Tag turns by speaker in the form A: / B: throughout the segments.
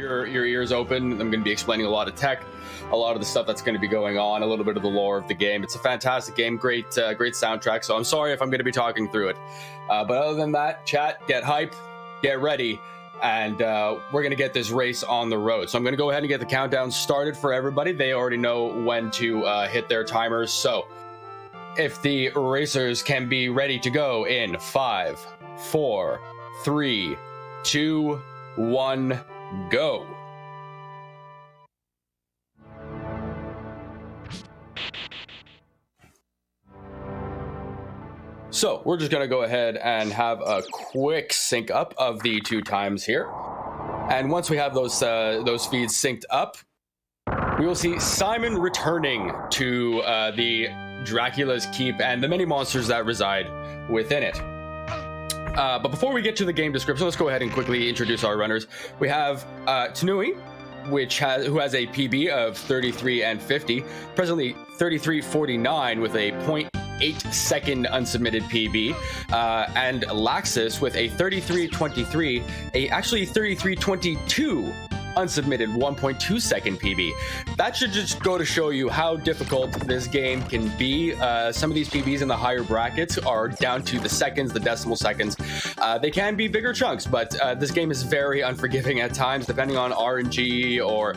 A: your ears open. I'm going to be explaining a lot of tech, a lot of the stuff that's going to be going on, a little bit of the lore of the game. It's a fantastic game, great soundtrack. So I'm sorry if I'm going to be talking through it. But other than that, chat, get hype, get ready, and we're going to get this race on the road. So I'm going to go ahead and get the countdown started for everybody. They already know when to hit their timers. So if the racers can be ready to go in 5, 4, 3, 2, 1, go. So we're just going to go ahead and have a quick sync up of the 2 times here. And once we have those feeds synced up, we will see Simon returning to the Dracula's Keep and the many monsters that reside within it. But before we get to the game description, let's go ahead and quickly introduce our runners. We have Tinnue, who has a PB of 33 and 50, presently 33.49 with a 0.8 second unsubmitted PB, and Laxxus with a 33.23, actually 33.22 unsubmitted 1.2 second PB. That should just go to show you how difficult this game can be. Some of these PBs in the higher brackets are down to the seconds, the decimal seconds. They can be bigger chunks, but this game is very unforgiving at times, depending on RNG or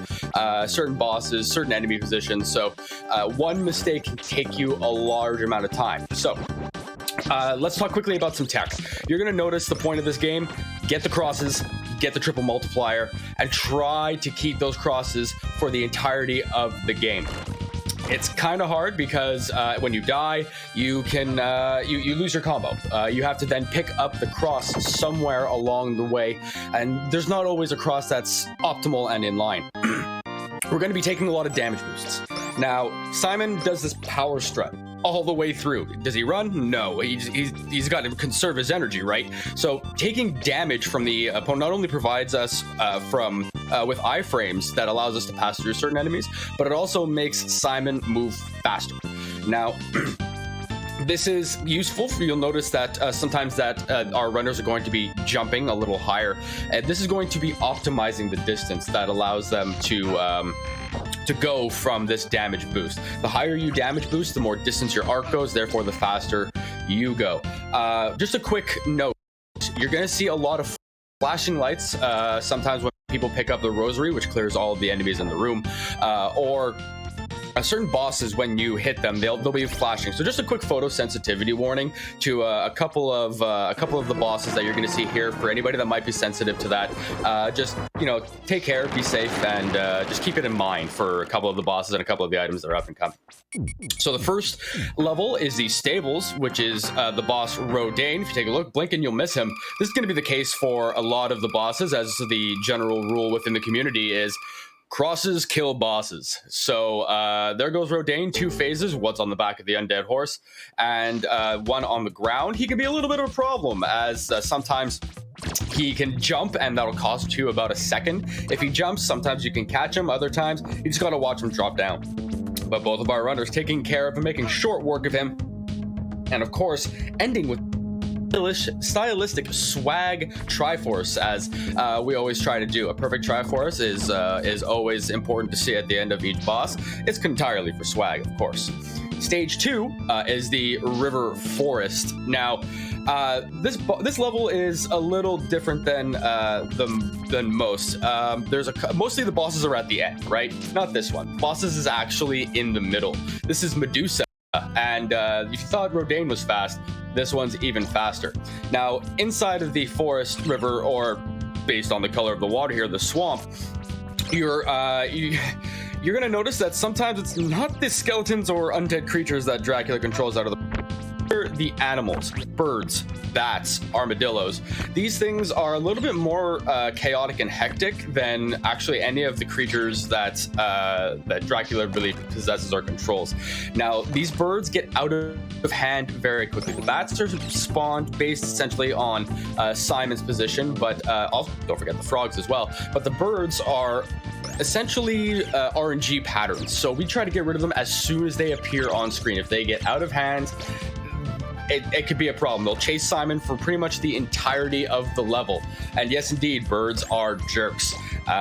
A: certain bosses, certain enemy positions. So one mistake can take you a large amount of time. So let's talk quickly about some tech. You're going to notice the point of this game: get the crosses, get the triple multiplier, and try to keep those crosses for the entirety of the game. It's kind of hard because when you die, you can you lose your combo. You have to then pick up the cross somewhere along the way, and there's not always a cross that's optimal and in line. We're going to be taking a lot of damage boosts. Now, Simon does this power strut all the way through. Does he run? No, he's got to conserve his energy, right? So taking damage from the opponent not only provides us with iframes that allows us to pass through certain enemies, but it also makes Simon move faster. Now, this is useful. You'll notice that sometimes that our runners are going to be jumping a little higher. This is going to be optimizing the distance that allows them to go from this damage boost. The higher you damage boost, the more distance your arc goes, therefore the faster you go. Just a quick note, you're going to see a lot of flashing lights sometimes when people pick up the rosary, which clears all of the enemies in the room, or certain bosses, when you hit them, they'll be flashing. So just a quick photosensitivity warning to a couple of the bosses that you're going to see here. For anybody that might be sensitive to that, just take care, be safe, and just keep it in mind for a couple of the bosses and a couple of the items that are up and coming. So the first level is the stables, which is the boss Rodane. If you take a look, blink and you'll miss him. This is going to be the case for a lot of the bosses, as the general rule within the community is crosses kill bosses. So there goes Rodane, 2 phases, what's on the back of the undead horse, and 1 on the ground. He can be a little bit of a problem, as sometimes he can jump and that'll cost you about a second. If he jumps, sometimes you can catch him, other times you just gotta watch him drop down. But both of our runners taking care of him, making short work of him, and of course ending with stylistic swag Triforce, as we always try to do. A perfect Triforce is always important to see at the end of each boss. It's entirely for swag, of course. Stage 2 is the River Forest. Now, this level is a little different than most. Mostly the bosses are at the end, right? Not this one. Bosses is actually in the middle. This is Medusa, and if you thought Rodane was fast, this one's even faster. Now, inside of the forest, river, or based on the color of the water here, the swamp, you're gonna notice that sometimes it's not the skeletons or undead creatures that Dracula controls out of the animals, birds, bats, armadillos. These things are a little bit more chaotic and hectic than actually any of the creatures that Dracula really possesses or controls. Now, these birds get out of hand very quickly. The bats are spawned based essentially on Simon's position, but also don't forget the frogs as well. But the birds are essentially RNG patterns, so we try to get rid of them as soon as they appear on screen. If they get out of hand, it could be a problem. They'll chase Simon for pretty much the entirety of the level. And yes, indeed, birds are jerks.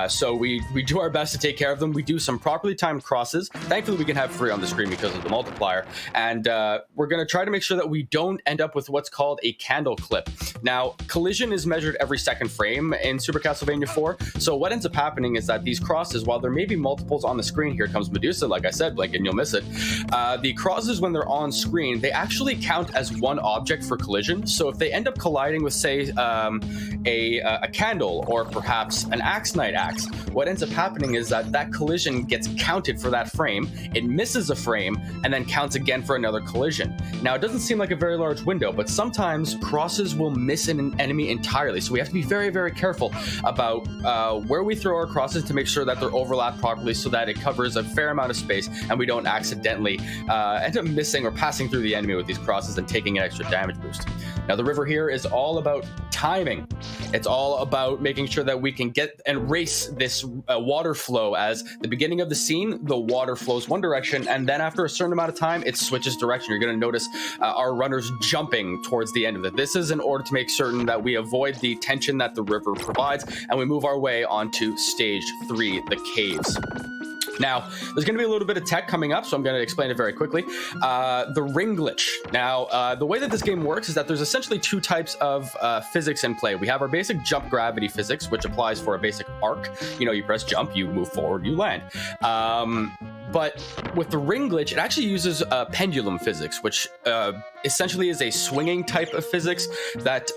A: So we do our best to take care of them. We do some properly timed crosses. Thankfully, we can have 3 on the screen because of the multiplier. And we're going to try to make sure that we don't end up with what's called a candle clip. Now, collision is measured every second frame in Super Castlevania 4. So what ends up happening is that these crosses, while there may be multiples on the screen, here comes Medusa, like I said, blink and you'll miss it. The crosses, when they're on screen, they actually count as one object for collision. So if they end up colliding with, say, a candle or perhaps an Axe Knight axe, what ends up happening is that collision gets counted for that frame, it misses a frame, and then counts again for another collision. Now, it doesn't seem like a very large window, but sometimes crosses will miss an enemy entirely. So we have to be very, very careful about where we throw our crosses to make sure that they're overlapped properly so that it covers a fair amount of space and we don't accidentally end up missing or passing through the enemy with these crosses and taking an extra damage boost. Now, the river here is all about timing. It's all about making sure that we can get and race this water flow. As the beginning of the scene, the water flows one direction, and then after a certain amount of time, it switches direction. You're going to notice our runners jumping towards the end of it. This is in order to make certain that we avoid the tension that the river provides, and we move our way onto stage 3, the caves. Now, there's going to be a little bit of tech coming up, so I'm going to explain it very quickly. The ring glitch. Now, the way that this game works is that there's essentially 2 types of physics in play. We have our basic jump gravity physics, which applies for a basic arc. You know, you press jump, you move forward, you land. But with the ring glitch, it actually uses pendulum physics, which essentially is a swinging type of physics that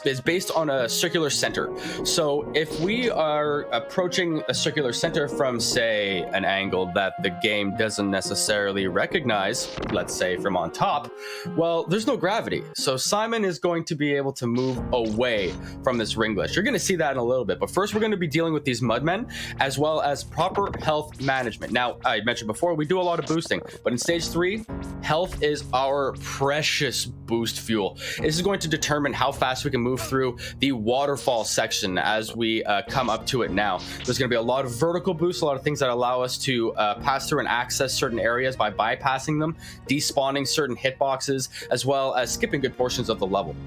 A: is based on a circular center. So if we are approaching a circular center from, say, an angle that the game doesn't necessarily recognize, let's say from on top, well, there's no gravity. So Simon is going to be able to move away from this ring glitch. You're going to see that in a little bit, but first we're going to be dealing with these mudmen as well as proper health management. Now, I mentioned before, we do a lot of boosting, but in stage 3, health is our precious boost fuel. This is going to determine how fast we can move through the waterfall section as we come up to it now. There's going to be a lot of vertical boosts, a lot of things that allow us to pass through and access certain areas by bypassing them, despawning certain hitboxes, as well as skipping good portions of the level.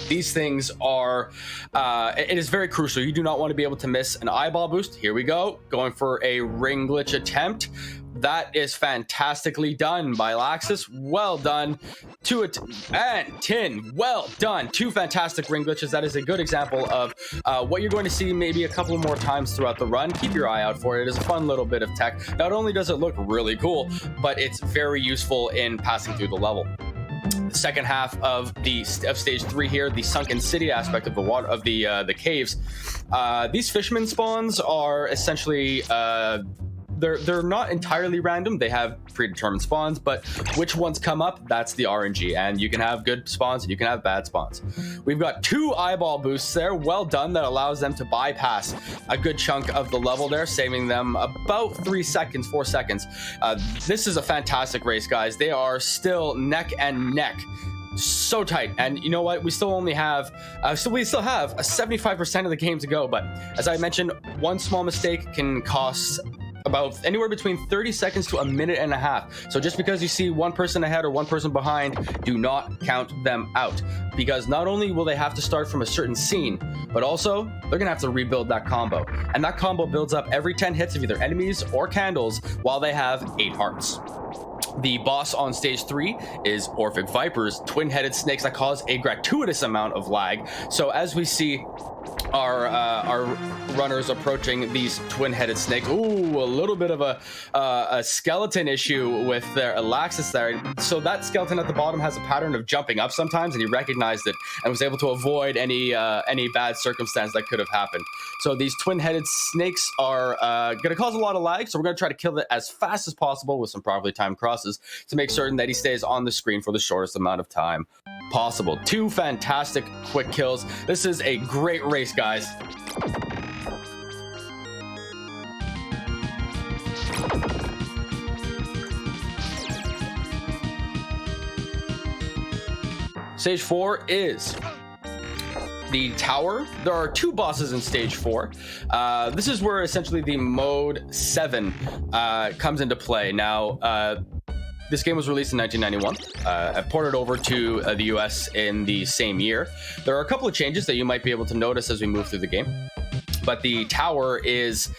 A: These things are, it is very crucial. You do not want to be able to miss an eyeball boost. Here we go, going for a ring glitch attempt. That is fantastically done by laxxus. Well done. And Tin, well done. 2 fantastic ring glitches. That is a good example of what you're going to see maybe a couple more times throughout the run. Keep your eye out for it. It is a fun little bit of tech. Not only does it look really cool, but it's very useful in passing through the level. The second half of stage 3 here, the sunken city aspect of the water of the caves. These fisherman spawns are essentially they're not entirely random. They have predetermined spawns, but which ones come up, that's the RNG. And you can have good spawns and you can have bad spawns. We've got 2 eyeball boosts there. Well done. That allows them to bypass a good chunk of the level there, saving them about 4 seconds. This is a fantastic race, guys. They are still neck and neck. So tight. And you know what, we still only have we still have a 75% of the game to go, but as I mentioned, one small mistake can cost about anywhere between 30 seconds to a minute and a half. So just because you see one person ahead or one person behind, do not count them out, because not only will they have to start from a certain scene, but also they're gonna have to rebuild that combo, and that combo builds up every 10 hits of either enemies or candles while they have 8 hearts. The boss on stage 3 is Orphic Vipers, twin-headed snakes that cause a gratuitous amount of lag. So as we see our runners approaching these twin-headed snakes, ooh, a little bit of a skeleton issue with their laxxus there. So that skeleton at the bottom has a pattern of jumping up sometimes, and he recognized it and was able to avoid any bad circumstance that could have happened. So these twin-headed snakes are going to cause a lot of lag, so we're going to try to kill it as fast as possible with some properly timed crosses to make certain that he stays on the screen for the shortest amount of time possible. 2 fantastic quick kills. This is a great race, guys. Stage 4 is the tower. There are 2 bosses in stage 4. This is where essentially the mode 7 comes into play. Now, this game was released in 1991, ported over to the US in the same year. There are a couple of changes that you might be able to notice as we move through the game. But the tower is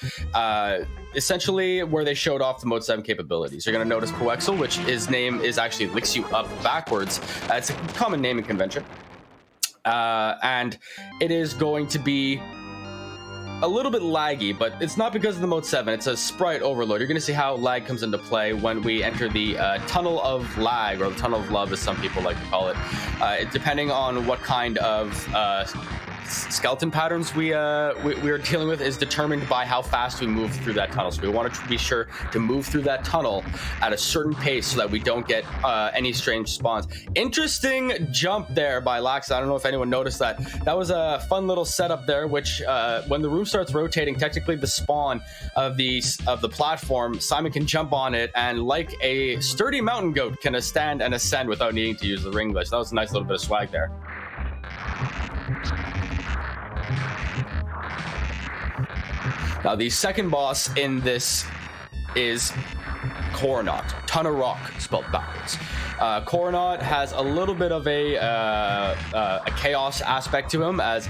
A: essentially where they showed off the Mode 7 capabilities. You're going to notice Coexel, which his name is actually licks you up backwards. It's a common naming convention. And it is going to be a little bit laggy, but it's not because of the Mode 7. It's a sprite overload. You're going to see how lag comes into play when we enter the tunnel of lag, or the tunnel of love, as some people like to call it. Depending on what kind of skeleton patterns we are dealing with is determined by how fast we move through that tunnel. So we want to be sure to move through that tunnel at a certain pace so that we don't get any strange spawns. Interesting jump there by laxxus. I don't know if anyone noticed that. That was a fun little setup there, which when the room starts rotating, technically the spawn of the platform, Simon can jump on it and, like a sturdy mountain goat, can stand and ascend without needing to use the ring glitch. That was a nice little bit of swag there. Now, the second boss in this is Coronaut. Ton of rock, spelled backwards. Coronaut has a little bit of a chaos aspect to him, as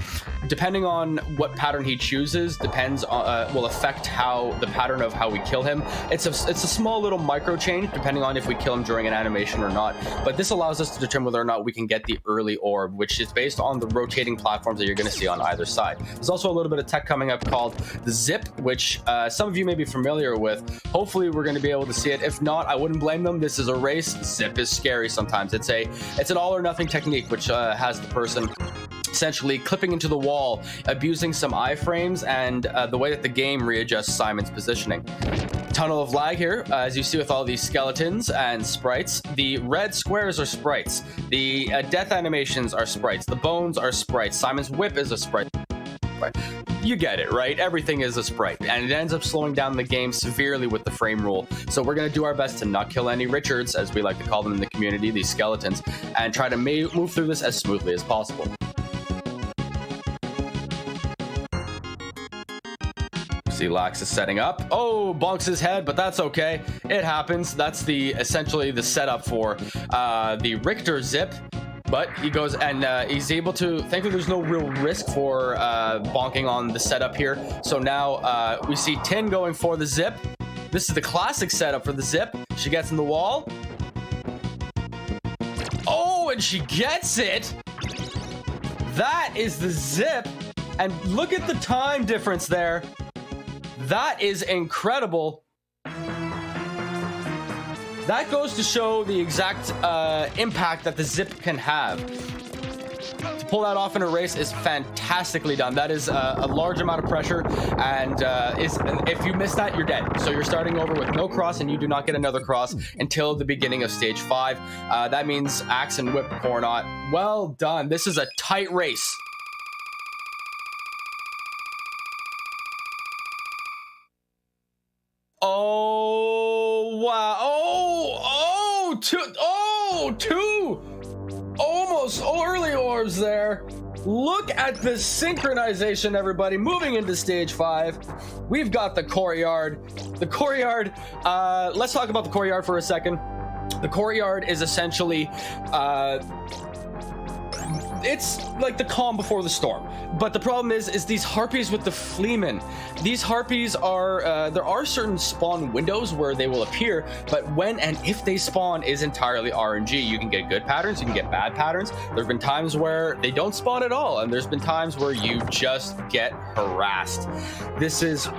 A: depending on what pattern he chooses will affect how the pattern of how we kill him. It's a small little micro change depending on if we kill him during an animation or not, but this allows us to determine whether or not we can get the early orb, which is based on the rotating platforms that you're going to see on either side. There's also a little bit of tech coming up called the Zip, which some of you may be familiar with. Hopefully we're going to be able to see it. If not, I wouldn't blame them. This is a race. Zip is scary sometimes. It's an all or nothing technique, which has the person essentially clipping into the wall, abusing some iframes, and the way that the game readjusts Simon's positioning. Tunnel of lag here, as you see with all these skeletons and sprites. The red squares are sprites. The death animations are sprites. The bones are sprites. Simon's whip is a sprite. You get it, right? Everything is a sprite, and it ends up slowing down the game severely with the frame rule. So we're going to do our best to not kill any Richards, as we like to call them in the community, these skeletons, and try to move through this as smoothly as possible. See laxxus setting up. Oh, bonks his head, but that's okay. It happens. That's essentially the setup for the Richter Zip. But he goes and he's able to, thankfully there's no real risk for bonking on the setup here. So now we see Tin going for the Zip. This is the classic setup for the Zip. She gets in the wall. Oh, and she gets it. That is the Zip. And look at the time difference there. That is incredible. That goes to show the exact impact that the Zip can have. To pull that off in a race is fantastically done. That is a large amount of pressure, and if you miss that, you're dead. So you're starting over with no cross, and you do not get another cross until the beginning of stage 5. That means Axe and Whip Coronaut. Well done. This is a tight race. Oh, wow. Two almost early orbs there. Look at the synchronization, everybody. Moving into stage 5, we've got the courtyard. The courtyard, let's talk about the courtyard for a second. The courtyard is essentially it's like the calm before the storm. But the problem is these harpies with the fleamen. These harpies are, there are certain spawn windows where they will appear, but when and if they spawn is entirely RNG. You can get good patterns, you can get bad patterns. There have been times where they don't spawn at all, and there's been times where you just get harassed. This is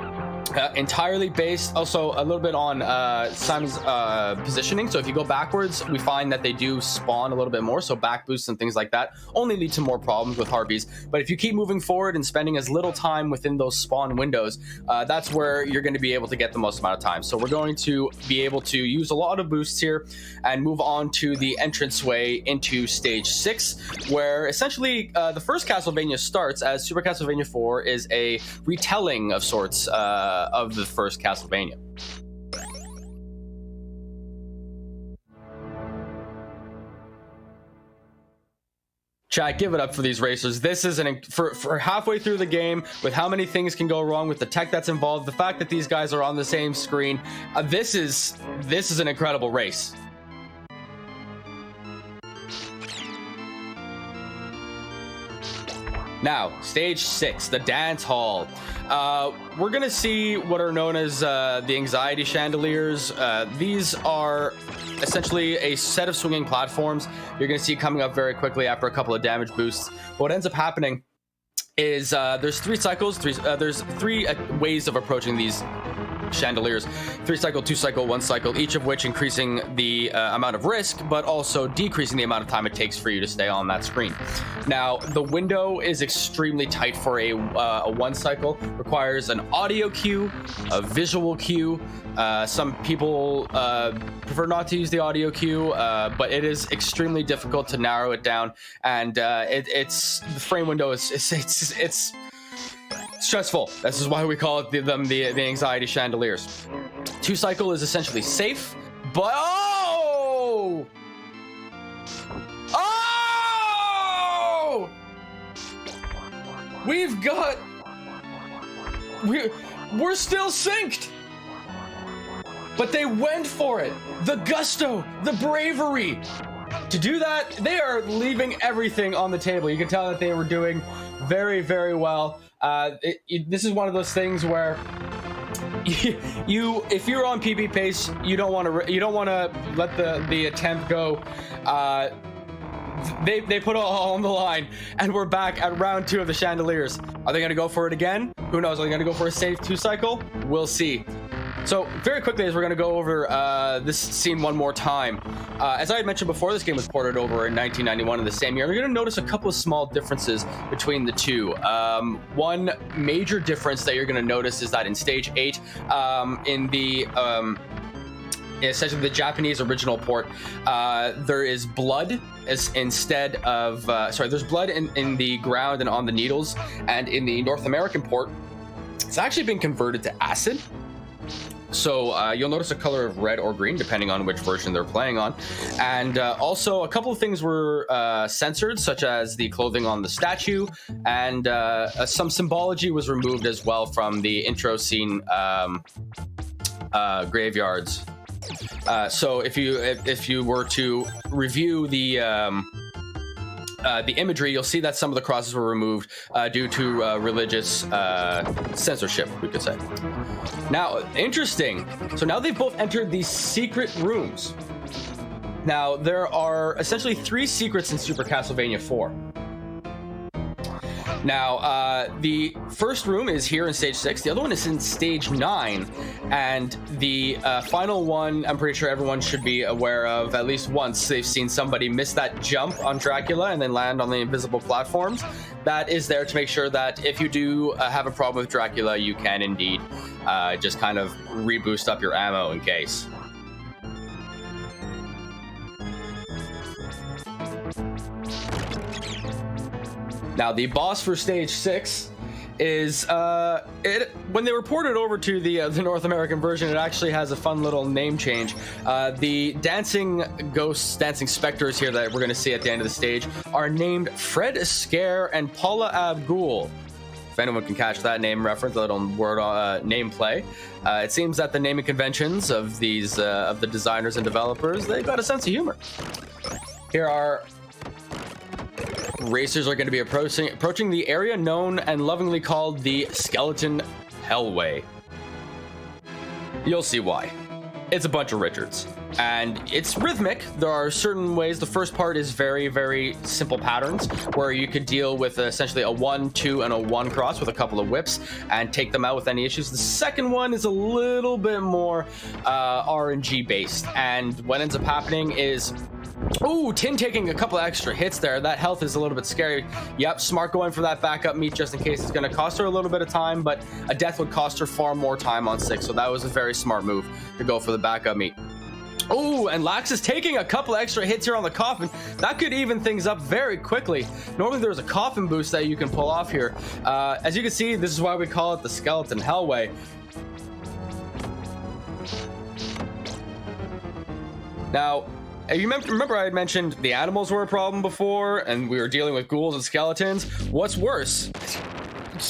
A: entirely based also a little bit on Simon's positioning. So if you go backwards, we find that they do spawn a little bit more, so back boosts and things like that only lead to more problems with harpies. But if you keep moving forward and spending as little time within those spawn windows, that's where you're going to be able to get the most amount of time. So we're going to be able to use a lot of boosts here and move on to the entranceway into stage 6, where essentially the first Castlevania starts, as Super Castlevania 4 is a retelling of sorts of the first Castlevania. Chat, give it up for these racers. This is for halfway through the game, with how many things can go wrong with the tech that's involved, the fact that these guys are on the same screen. This is an incredible race. Now, stage 6, the dance hall. We're gonna see what are known as the anxiety chandeliers. These are essentially a set of swinging platforms you're gonna see coming up very quickly after a couple of damage boosts. What ends up happening is there's 3 cycles, there's 3 ways of approaching these chandeliers: 3 cycle, 2 cycle, 1 cycle, each of which increasing the amount of risk, but also decreasing the amount of time it takes for you to stay on that screen. Now, the window is extremely tight for a 1 cycle, requires an audio cue, a visual cue. Some people prefer not to use the audio cue, but it is extremely difficult to narrow it down, and it's the frame window it's stressful. This is why we call it the anxiety chandeliers. 2 cycle is essentially safe, but we're still synced, but they went for it. The gusto, the bravery to do that. They are leaving everything on the table. You can tell that they were doing very, very well. This is one of those things where if you're on PB pace, you don't want to let the attempt go. They put it all on the line, and we're back at round 2 of the chandeliers. Are they going to go for it again? Who knows? Are they going to go for a safe 2 cycle? We'll see. So very quickly, as we're going to go over this scene one more time, as I had mentioned before, this game was ported over in 1991 in the same year. You're going to notice a couple of small differences between the two. One major difference that you're going to notice is that in stage 8, in the essentially the Japanese original port, there is blood instead of there's blood in the ground and on the needles, and in the North American port, it's actually been converted to acid. So you'll notice a color of red or green depending on which version they're playing on. And also a couple of things were censored, such as the clothing on the statue, and some symbology was removed as well from the intro scene graveyards. So if you were to review the imagery, you'll see that some of the crosses were removed due to religious censorship, we could say. Now, interesting. So now they've both entered these secret rooms. Now, there are essentially 3 secrets in Super Castlevania 4. Now, the first room is here in stage 6. The other one is in stage 9. And the final one, I'm pretty sure everyone should be aware of at least once they've seen somebody miss that jump on Dracula and then land on the invisible platforms. That is there to make sure that if you do have a problem with Dracula, you can indeed just kind of reboost up your ammo in case. Now, the boss for stage 6 is when they were ported over to the North American version, it actually has a fun little name change. The dancing ghosts, dancing specters here that we're going to see at the end of the stage are named Fred Scare and Paula Abgul. If anyone can catch that name reference, a little word name play. It seems that the naming conventions of these of the designers and developers, they've got a sense of humor. Here are racers are going to be approaching the area known and lovingly called the Skeleton Hellway. You'll see why. It's a bunch of Richards, and it's rhythmic. There are certain ways. The first part is very, very simple patterns where you could deal with essentially a 1, 2, and a 1 cross with a couple of whips and take them out with any issues. The second one is a little bit more RNG based, and what ends up happening is Tin taking a couple of extra hits there. That health is a little bit scary. Yep, smart going for that backup meat just in case it's going to cost her a little bit of time, but a death would cost her far more time on 6, so that was a very smart move to go for the backup meat. And laxxus taking a couple of extra hits here on the coffin. That could even things up very quickly. Normally there's a coffin boost that you can pull off here. As you can see, this is why we call it the Skeleton Hellway. Now, you remember I had mentioned the animals were a problem before, and we were dealing with ghouls and skeletons. What's worse?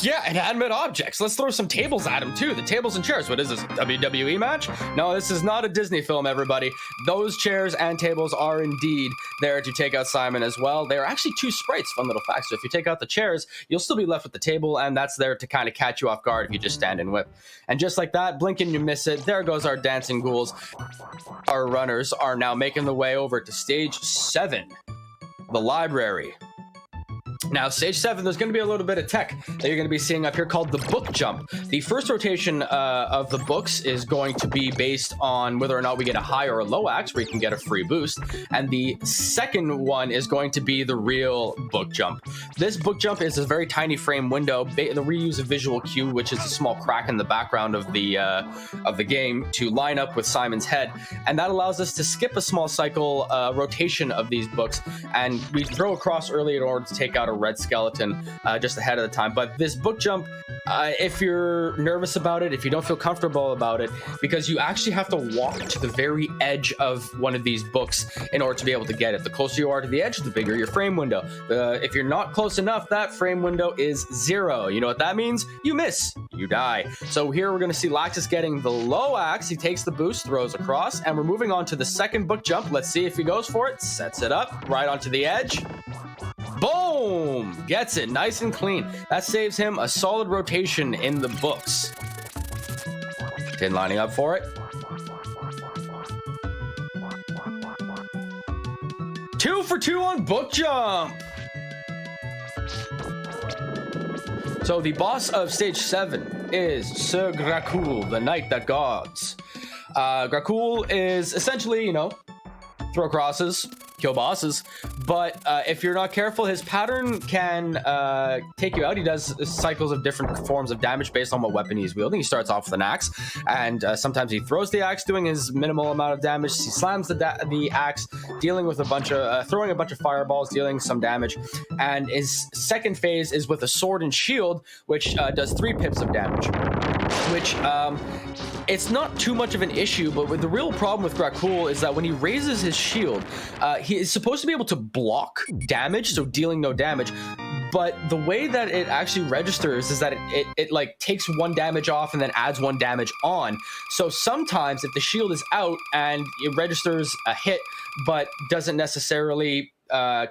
A: Yeah, inanimate objects. Let's throw some tables at him too. The tables and chairs. What is this, WWE match? No, this is not a Disney film, everybody. Those chairs and tables are indeed there to take out Simon as well. They're actually two sprites, fun little fact. So if you take out the chairs, you'll still be left with the table, and that's there to kind of catch you off guard if you just stand and whip. And just like that, blink and you miss it. There goes our dancing ghouls. Our runners are now making the way over to stage 7, the library. Now, stage 7, there's going to be a little bit of tech that you're going to be seeing up here called the book jump. The first rotation of the books is going to be based on whether or not we get a high or a low axe, where you can get a free boost. And the second one is going to be the real book jump. This book jump is a very tiny frame window. They reuse a visual cue, which is a small crack in the background of the game, to line up with Simon's head. And that allows us to skip a small cycle rotation of these books. And we throw across early in order to take out a red skeleton just ahead of the time. But this book jump, if you're nervous about it, if you don't feel comfortable about it, because you actually have to walk to the very edge of one of these books in order to be able to get it. The closer you are to the edge, the bigger your frame window. If you're not close enough, that frame window is 0. You know what that means? You miss, you die. So here we're going to see laxxus getting the low axe. He takes the boost, throws across, and we're moving on to the second book jump. Let's see if he goes for it. Sets it up right onto the edge. Boom! Gets it nice and clean. That saves him a solid rotation in the books. Tin lining up for it. 2 for 2 on book jump. So the boss of stage 7 is Sir Gracul, the knight that guards. Gracul is essentially, throw crosses, kill bosses, but if you're not careful, his pattern can take you out. He does cycles of different forms of damage based on what weapon he's wielding. He starts off with an axe, and sometimes he throws the axe, doing his minimal amount of damage. He slams the axe, dealing with throwing a bunch of fireballs, dealing some damage. And his second phase is with a sword and shield, which does 3 pips of damage, which it's not too much of an issue. But the real problem with Gracul is that when he raises his shield, he is supposed to be able to block damage, so dealing no damage. But the way that it actually registers is that it like takes 1 damage off and then adds 1 damage on. So sometimes if the shield is out and it registers a hit but doesn't necessarily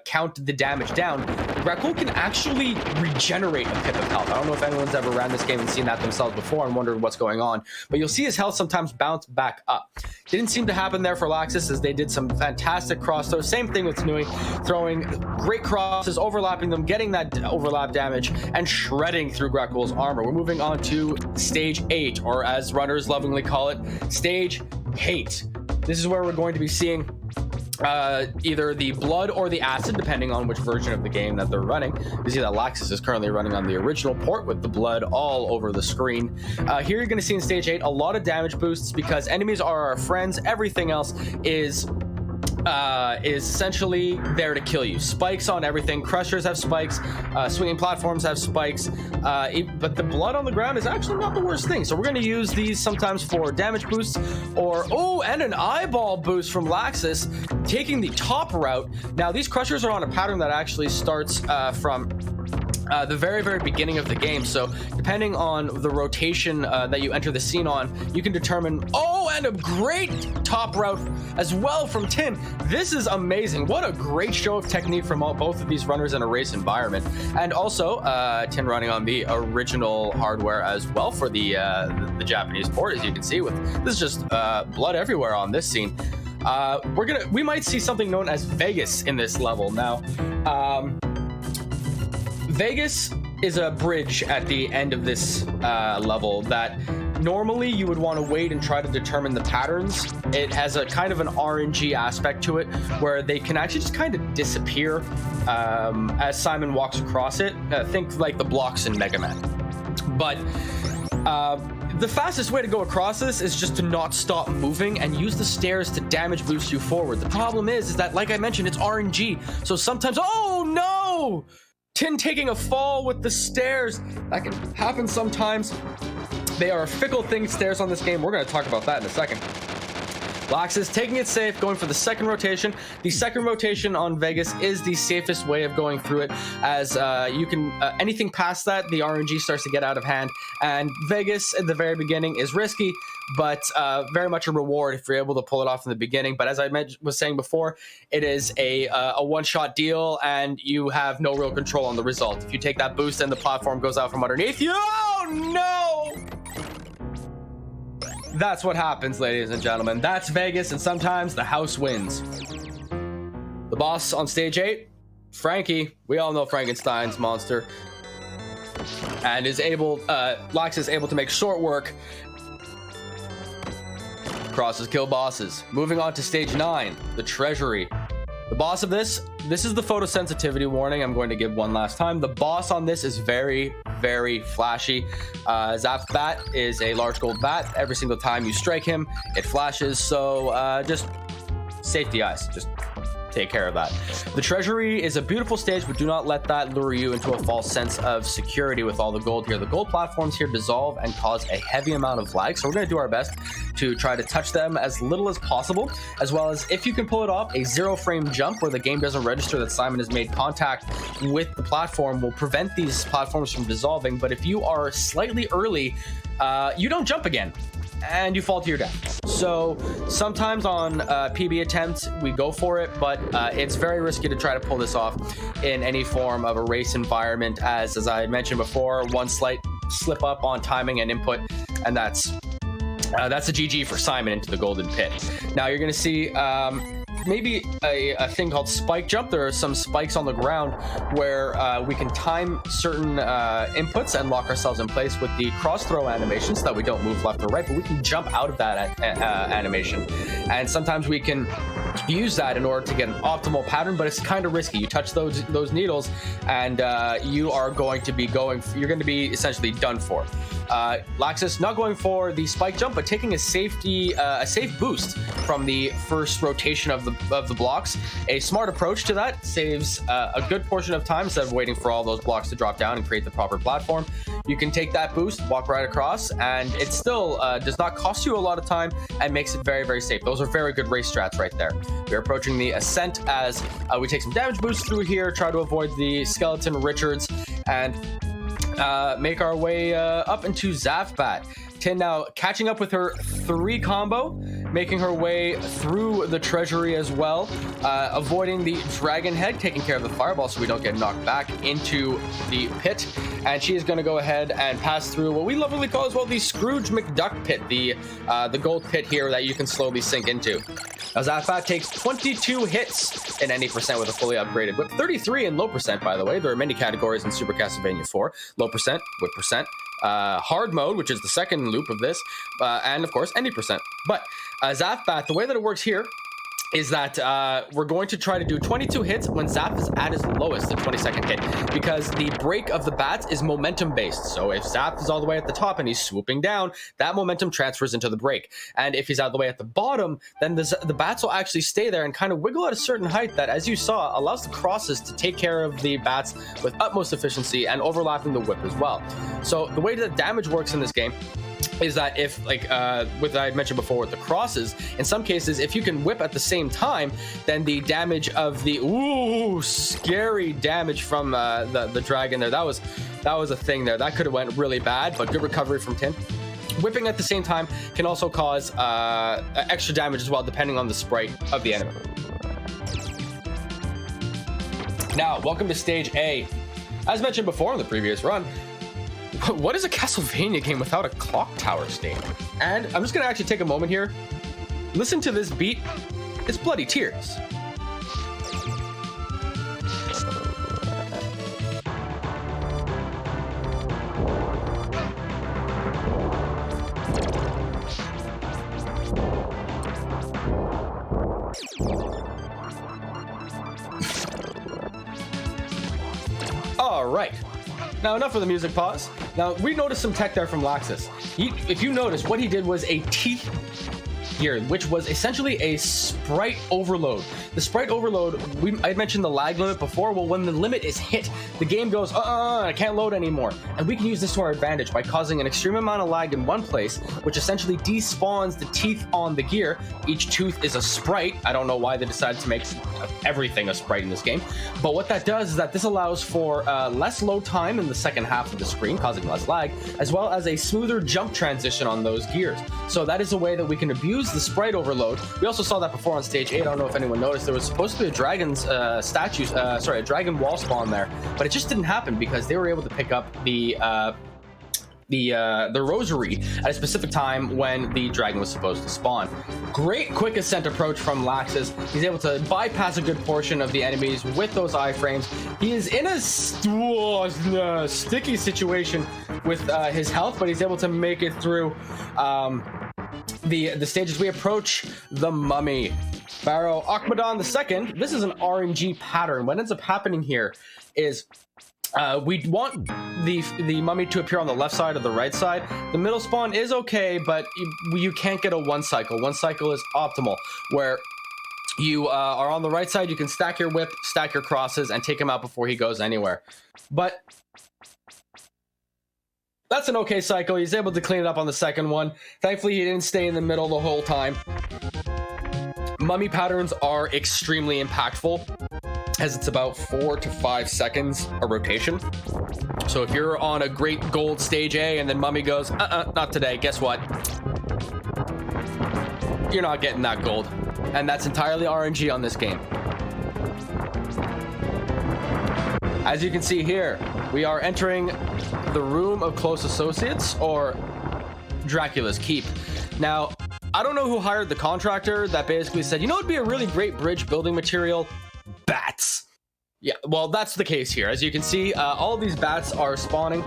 A: count the damage down, Gracul can actually regenerate a pip of health. I don't know if anyone's ever ran this game and seen that themselves before and wondered what's going on, but you'll see his health sometimes bounce back up. Didn't seem to happen there for laxxus, as they did some fantastic cross throws. Same thing with Tinnue, throwing great crosses, overlapping them, getting that overlap damage, and shredding through Gracul's armor. We're moving on to stage 8, or as runners lovingly call it, stage hate. This is where we're going to be seeing either the blood or the acid, depending on which version of the game that they're running. You see that laxxus is currently running on the original port with the blood all over the screen. Here you're going to see in stage 8 a lot of damage boosts because enemies are our friends. Everything else is essentially there to kill you. Spikes on everything. Crushers have spikes. Swinging platforms have spikes. But the blood on the ground is actually not the worst thing. So we're going to use these sometimes for damage boosts, and an eyeball boost from laxxus, taking the top route. Now these crushers are on a pattern that actually starts from the very, very beginning of the game. So depending on the rotation that you enter the scene on, you can determine, and a great top route as well from Tin. This is amazing. What a great show of technique from both of these runners in a race environment. And also Tin running on the original hardware as well for the Japanese port, as you can see. This is just blood everywhere on this scene. We might see something known as Vegas in this level. Now, Vegas is a bridge at the end of this level that normally you would want to wait and try to determine the patterns. It has a kind of an RNG aspect to it where they can actually just kind of disappear as Simon walks across it. Think like the blocks in Mega Man. But the fastest way to go across this is just to not stop moving and use the stairs to damage boost you forward. The problem is that, like I mentioned, it's RNG. So sometimes, oh no! Tin taking a fall with the stairs. That can happen sometimes. They are a fickle thing, stairs on this game. We're going to talk about that in a second. laxxus taking it safe, going for the second rotation. The second rotation on Vegas is the safest way of going through it, as you can anything past that, the RNG starts to get out of hand. And Vegas at the very beginning is risky, but very much a reward if you're able to pull it off in the beginning. But as I was saying before, it is a one-shot deal, and you have no real control on the result. If you take that boost and the platform goes out from underneath you, oh no! That's what happens, ladies and gentlemen. That's Vegas, and sometimes the house wins. The boss on stage 8, Frankie. We all know Frankenstein's monster, and is able, laxxus is able to make short work. Crosses kill bosses. Moving on to stage 9, the treasury. The boss of this is the photosensitivity warning I'm going to give one last time. The boss on this is very, very flashy. Zap's bat is a large gold bat. Every single time you strike him, it flashes. So just safety eyes. Just take care of that. The treasury is a beautiful stage, but do not let that lure you into a false sense of security with all the gold here. The gold platforms here dissolve and cause a heavy amount of lag, so we're going to do our best to try to touch them as little as possible, as well as, if you can pull it off, a 0-frame jump where the game doesn't register that Simon has made contact with the platform will prevent these platforms from dissolving. But if you are slightly early, you don't jump again, and you fall to your death. So sometimes on PB attempts, we go for it, but it's very risky to try to pull this off in any form of a race environment, as I mentioned before, one slight slip up on timing and input, and that's a GG for Simon into the golden pit. Now you're gonna see maybe a thing called spike jump. There are some spikes on the ground where we can time certain inputs and lock ourselves in place with the cross throw animation so that we don't move left or right, but we can jump out of that animation. And sometimes we can use that in order to get an optimal pattern, but it's kind of risky. You touch those needles and you are going to be essentially done for. laxxus not going for the spike jump, but taking a safe boost from the first rotation of the blocks. A smart approach to that saves a good portion of time instead of waiting for all those blocks to drop down and create the proper platform. You can take that boost, walk right across, and it still does not cost you a lot of time and makes it very, very safe. Those are very good race strats right there. We're approaching the ascent as we take some damage boosts through here, try to avoid the skeleton Richards, and make our way up into Zafbat. Tin now catching up with her 3 combo, making her way through the treasury as well, avoiding the dragon head, taking care of the fireball so we don't get knocked back into the pit. And she is going to go ahead and pass through what we lovingly call as well the Scrooge McDuck pit, the gold pit here that you can slowly sink into. Now Zafat takes 22 hits in any percent with a fully upgraded whip, 33 in low percent, by the way. There are many categories in Super Castlevania 4. Low percent, whip percent, hard mode, which is the second loop of this, and of course any percent. But Zafbat, the way that it works here is that we're going to try to do 22 hits when Zap is at his lowest, the 22nd hit, because the break of the bats is momentum based. So if Zap is all the way at the top and he's swooping down, that momentum transfers into the break. And if he's all the way at the bottom, then the bats will actually stay there and kind of wiggle at a certain height that, as you saw, allows the crosses to take care of the bats with utmost efficiency and overlapping the whip as well. So the way that damage works in this game is that if, like what I mentioned before with the crosses, in some cases, if you can whip at the same time, then the damage of the scary damage from the dragon there, that was a thing there. That could have went really bad, but good recovery from Tin. Whipping at the same time can also cause extra damage as well, depending on the sprite of the enemy. Now, welcome to Stage A. As mentioned before in the previous run, what is a Castlevania game without a clock tower stage? And I'm just gonna actually take a moment here. Listen to this beat. It's Bloody Tears. All right. Now enough of the music pause. Now, we noticed some tech there from laxxus. If you notice, what he did was a teeth gear, which was essentially a sprite overload. The sprite overload, I mentioned the lag limit before. Well, when the limit is hit, the game goes, I can't load anymore. And we can use this to our advantage by causing an extreme amount of lag in one place, which essentially despawns the teeth on the gear. Each tooth is a sprite. I don't know why they decided to make everything a sprite in this game. But what that does is that this allows for less load time in the second half of the screen, causing less lag, as well as a smoother jump transition on those gears. So that is a way that we can abuse the sprite overload. We also saw that before on stage 8. I don't know if anyone noticed. There was supposed to be a dragon's a dragon wall spawn there, but it just didn't happen because they were able to pick up the rosary at a specific time when the dragon was supposed to spawn. Great quick ascent approach from laxxus. He's able to bypass a good portion of the enemies with those iframes. He is in a sticky situation with his health, but he's able to make it through the stages. We approach the mummy. Pharaoh Akhmedon II. This is an RNG pattern. What ends up happening here is we want the mummy to appear on the left side or the right side. The middle spawn is okay, but you can't get a one cycle. One cycle is optimal, where you are on the right side. You can stack your whip, stack your crosses, and take him out before he goes anywhere. But that's an okay cycle. He's able to clean it up on the second one. Thankfully, he didn't stay in the middle the whole time. Mummy patterns are extremely impactful, as it's about 4 to 5 seconds a rotation. So if you're on a great gold stage A and then mummy goes, not today, guess what? You're not getting that gold. And that's entirely RNG on this game. As you can see here, we are entering the Room of Close Associates, or Dracula's Keep. Now, I don't know who hired the contractor that basically said, you know, it'd be a really great bridge building material. Bats. Yeah, well, that's the case here. As you can see, all of these bats are spawning.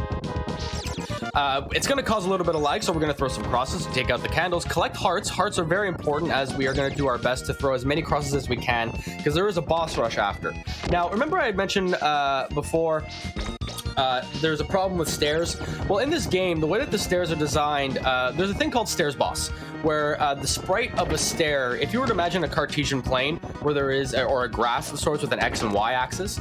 A: It's going to cause a little bit of lag, so we're going to throw some crosses, take out the candles, collect hearts. Hearts are very important, as we are going to do our best to throw as many crosses as we can, because there is a boss rush after. Now, remember I had mentioned before, there's a problem with stairs. Well, in this game, the way that the stairs are designed, there's a thing called stairs boss, where the sprite of a stair, if you were to imagine a Cartesian plane where there is, or a graph of sorts with an X and Y axis,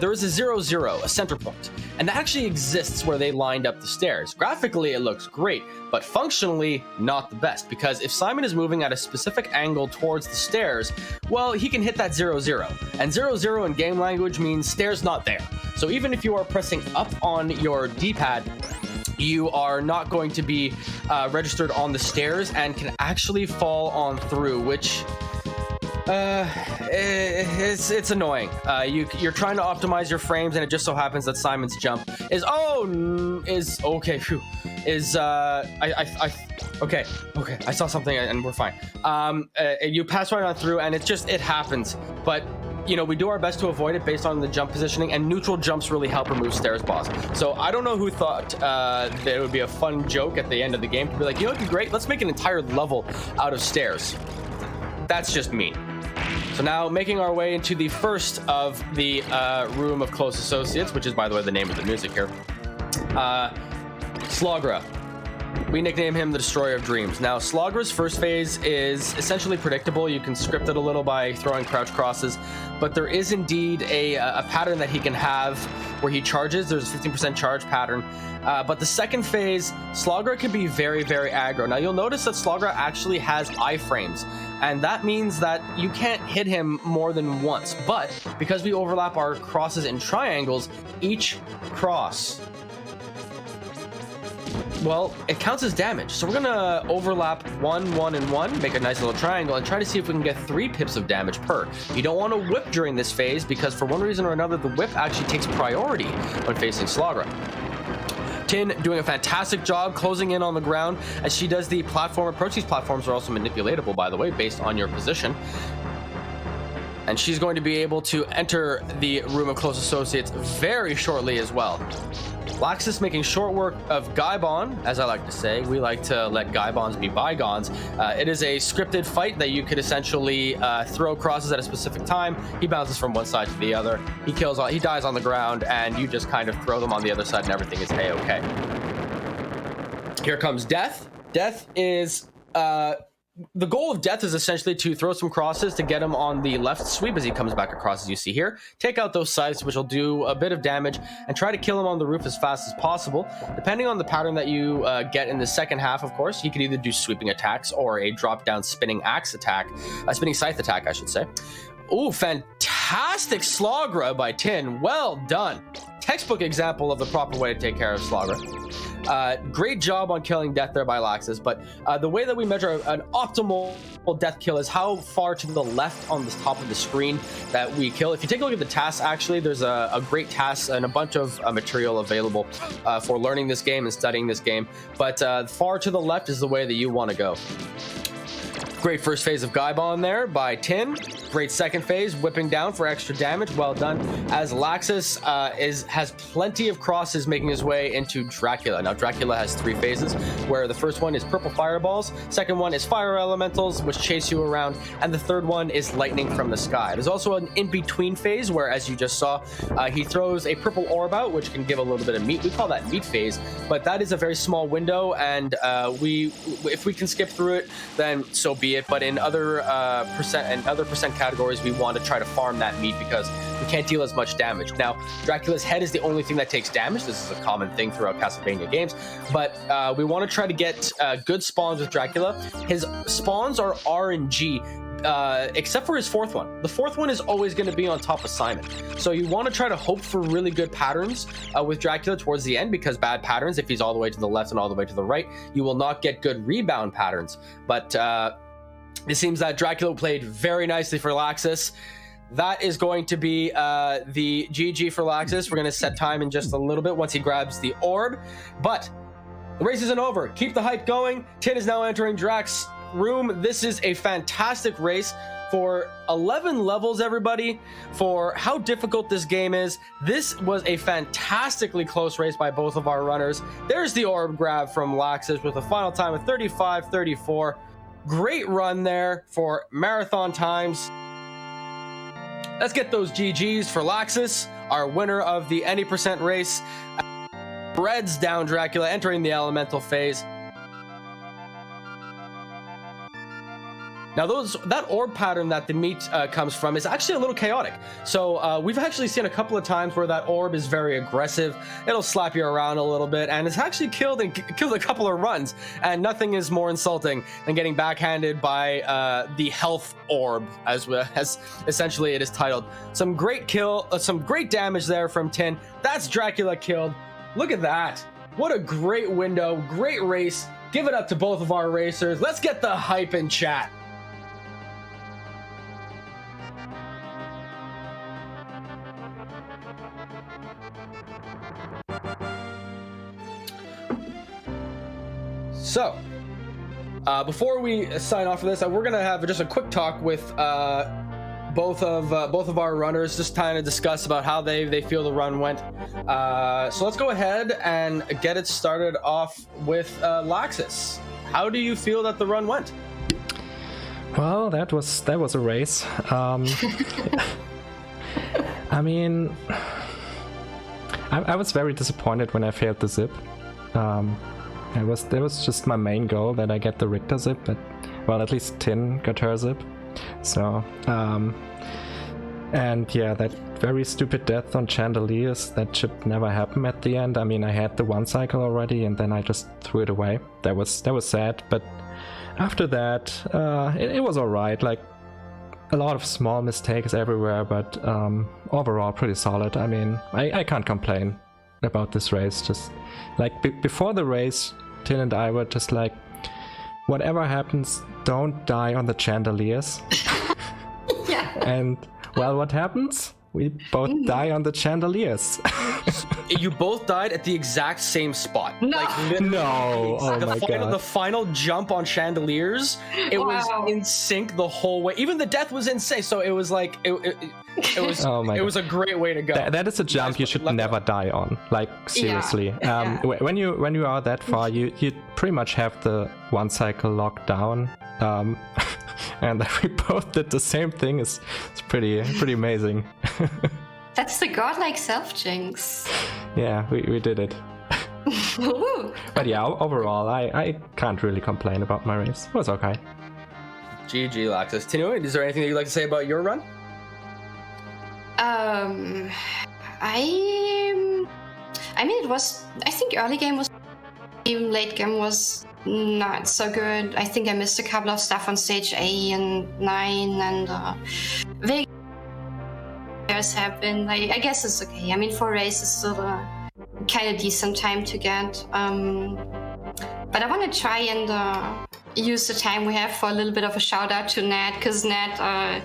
A: there is a 0, 0, a center point. And that actually exists where they lined up the stairs. Graphically, it looks great, but functionally, not the best, because if Simon is moving at a specific angle towards the stairs, well, he can hit that 0, 0. And 0, 0 in game language means stairs not there. So even if you are pressing up on your D-pad, you are not going to be registered on the stairs and can actually fall on through, which it's annoying. You're trying to optimize your frames, and it just so happens that Simon's jump is okay. Phew, okay. I saw something and we're fine. You pass right on through, and it happens, but. You know, we do our best to avoid it based on the jump positioning, and neutral jumps really help remove stairs boss. So I don't know who thought that it would be a fun joke at the end of the game to be like, you know, it'd be great, let's make an entire level out of stairs. That's just mean. So now making our way into the first of the Room of Close Associates, which is, by the way, the name of the music here. Slogra. We nickname him the Destroyer of Dreams. Now, Slogra's first phase is essentially predictable. You can script it a little by throwing crouch crosses, but there is indeed a pattern that he can have where he charges. There's a 15% charge pattern. But the second phase, Slogra can be very, very aggro. Now, you'll notice that Slogra actually has iframes, and that means that you can't hit him more than once. But because we overlap our crosses in triangles, each cross, well, it counts as damage. So we're gonna overlap 1, 1, and 1, make a nice little triangle, and try to see if we can get 3 pips of damage per. You don't want to whip during this phase, because for one reason or another, the whip actually takes priority when facing Slogra. Tin doing a fantastic job closing in on the ground as she does the platform approach. These platforms are also manipulatable, by the way, based on your position. And she's going to be able to enter the Room of Close Associates very shortly as well. laxxus making short work of Gaibon, as I like to say. We like to let Gaibons be bygones. It is a scripted fight that you could essentially throw crosses at a specific time. He bounces from one side to the other. He dies on the ground, and you just kind of throw them on the other side, and everything is A-okay. Here comes Death. Death is the goal of Death is essentially to throw some crosses to get him on the left sweep as he comes back across, as you see here. Take out those sides, which will do a bit of damage, and try to kill him on the roof as fast as possible. Depending on the pattern that you get in the second half, of course, he can either do sweeping attacks or a drop-down spinning axe attack, a spinning scythe attack, I should say. Ooh, fantastic Slagra by Tin. Well done. Textbook example of the proper way to take care of Slagra. Great job on killing Death there by laxxus, but the way that we measure an optimal Death kill is how far to the left on the top of the screen that we kill. If you take a look at the tasks, actually, there's a great task and a bunch of material available for learning this game and studying this game, but far to the left is the way that you want to go. Great first phase of Gaibon there by Tin. Great second phase, whipping down for extra damage. Well done. As laxxus has plenty of crosses making his way into Dracula. Now, Dracula has 3 phases, where the first one is purple fireballs, second one is fire elementals, which chase you around, and the third one is lightning from the sky. There's also an in-between phase, where, as you just saw, he throws a purple orb out, which can give a little bit of meat. We call that meat phase, but that is a very small window, and if we can skip through it, then so be it. But in other percent categories, we want to try to farm that meat because we can't deal as much damage. Now, Dracula's head is the only thing that takes damage. This is a common thing throughout Castlevania games, but we want to try to get good spawns with Dracula. His spawns are RNG, except for his fourth one. The fourth one is always going to be on top of Simon. So you want to try to hope for really good patterns with Dracula towards the end, because bad patterns, if he's all the way to the left and all the way to the right, you will not get good rebound patterns. But it seems that Dracula played very nicely for laxxus. That is going to be the GG for laxxus. We're going to set time in just a little bit once he grabs the orb. But the race isn't over. Keep the hype going. Tin is now entering Drax's room. This is a fantastic race for 11 levels, everybody. For how difficult this game is, this was a fantastically close race by both of our runners. There's the orb grab from laxxus with a final time of 35:34. Great run there for marathon times. Let's get those GGs for laxxus, our winner of the any percent race. Breads down Dracula, entering the elemental phase. Now, that orb pattern that the meat comes from is actually a little chaotic. So we've actually seen a couple of times where that orb is very aggressive. It'll slap you around a little bit, and it's actually killed a couple of runs. And nothing is more insulting than getting backhanded by the health orb, as essentially it is titled. Some great damage there from Tin. That's Dracula killed. Look at that. What a great window. Great race. Give it up to both of our racers. Let's get the hype in chat. So, before we sign off for this, we're gonna have just a quick talk with both of our runners, just kind of discuss about how they feel the run went. So let's go ahead and get it started off with laxxus. How do you feel that the run went?
B: Well, that was a race. I mean, I was very disappointed when I failed the zip. That was just my main goal, that I get the Richter zip, but, well, at least Tin got her zip. So, and yeah, that very stupid death on chandeliers, that should never happen at the end. I mean, I had the one cycle already, and then I just threw it away. That was sad, but after that, it was alright. Like, a lot of small mistakes everywhere, but overall pretty solid. I mean, I can't complain about this race. Just like before the race, Tin and I were just like, whatever happens, don't die on the chandeliers.
C: Yeah.
B: And well, what happens? We both die on the chandeliers.
A: You both died at the exact same spot.
C: No.
A: Like,
B: No. Oh my god.
A: The final jump on chandeliers, it was in sync the whole way. Even the death was in sync, so it was like it was
B: Oh my
A: it
B: god.
A: was a great way to go.
B: That is a jump you should never die on. Like, seriously.
C: Yeah.
B: When you are that far, you pretty much have the one cycle locked down. And that we both did the same thing is pretty amazing.
C: That's the godlike self jinx.
B: Yeah, we did it. But yeah, overall, I can't really complain about my race. It was okay.
A: GG, laxxus. Tinnue, is there anything that you'd like to say about your run?
C: I mean, I think early game was, even late game was not so good. I think I missed a couple of stuff on stage 8 and 9, and Vegas happened. I guess it's okay. I mean, 4 races is still a kind of decent time to get. But I want to try and use the time we have for a little bit of a shout out to Nat, because Nat,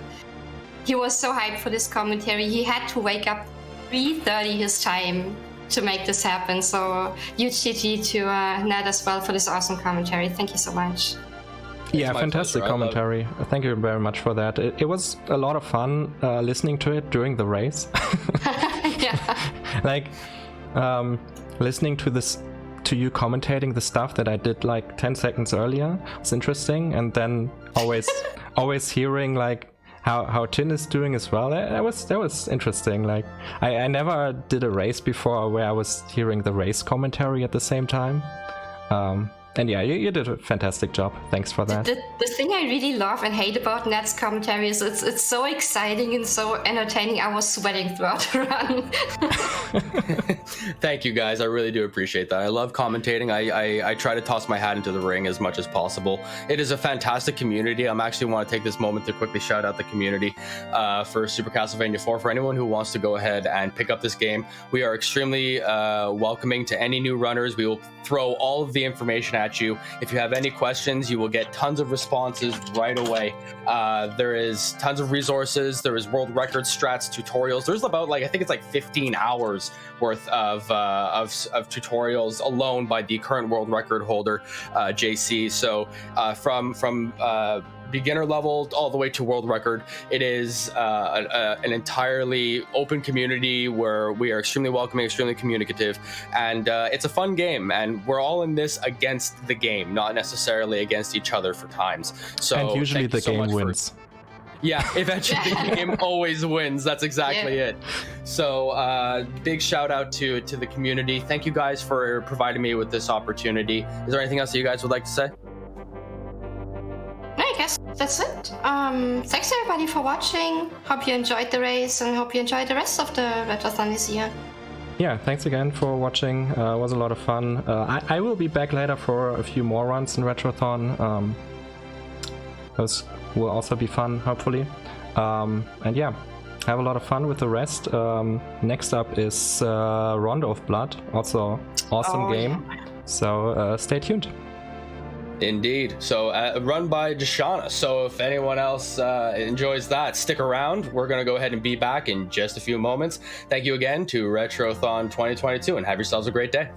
C: he was so hyped for this commentary. He had to wake up 3:30 his time to make this happen. So huge GG to Nat as well for this awesome commentary. Thank you so much.
B: Yeah, fantastic commentary. Thank you very much for that. It was a lot of fun listening to it during the race.
C: Yeah.
B: Like listening to you commentating the stuff that I did like 10 seconds earlier was interesting, and then always hearing like how Tin is doing as well. That was interesting. Like I never did a race before where I was hearing the race commentary at the same time. And yeah, you did a fantastic job. Thanks for that.
C: The thing I really love and hate about Nat's commentary is it's so exciting and so entertaining. I was sweating throughout the run.
A: Thank you, guys. I really do appreciate that. I love commentating. I try to toss my hat into the ring as much as possible. It is a fantastic community. I'm actually want to take this moment to quickly shout out the community for Super Castlevania 4. For anyone who wants to go ahead and pick up this game, we are extremely welcoming to any new runners. We will throw all of the information at you. If you have any questions, you will get tons of responses right away. There is tons of resources. There is world record strats, tutorials. There's about I think it's 15 hours worth of tutorials alone by the current world record holder, JC. So from beginner level all the way to world record, it is an entirely open community where we are extremely welcoming, extremely communicative, and it's a fun game, and we're all in this against the game, not necessarily against each other for times. So
B: and usually the game wins.
A: Yeah, eventually the game always wins. That's exactly it. So big shout out to the community. Thank you guys for providing me with this opportunity. Is there anything else that you guys would like to say?
C: I guess that's it. Thanks everybody for watching. Hope you enjoyed the race and hope you enjoyed the rest of the Retrothon this year.
B: Yeah, thanks again for watching. It was a lot of fun. I will be back later for a few more runs in Retrothon. Those will also be fun, hopefully. And yeah, have a lot of fun with the rest. Next up is Rondo of Blood, also awesome game. Yeah. So stay tuned.
A: Indeed. So run by Deshana. So if anyone else enjoys that, stick around. We're going to go ahead and be back in just a few moments. Thank you again to Retrothon 2022 and have yourselves a great day.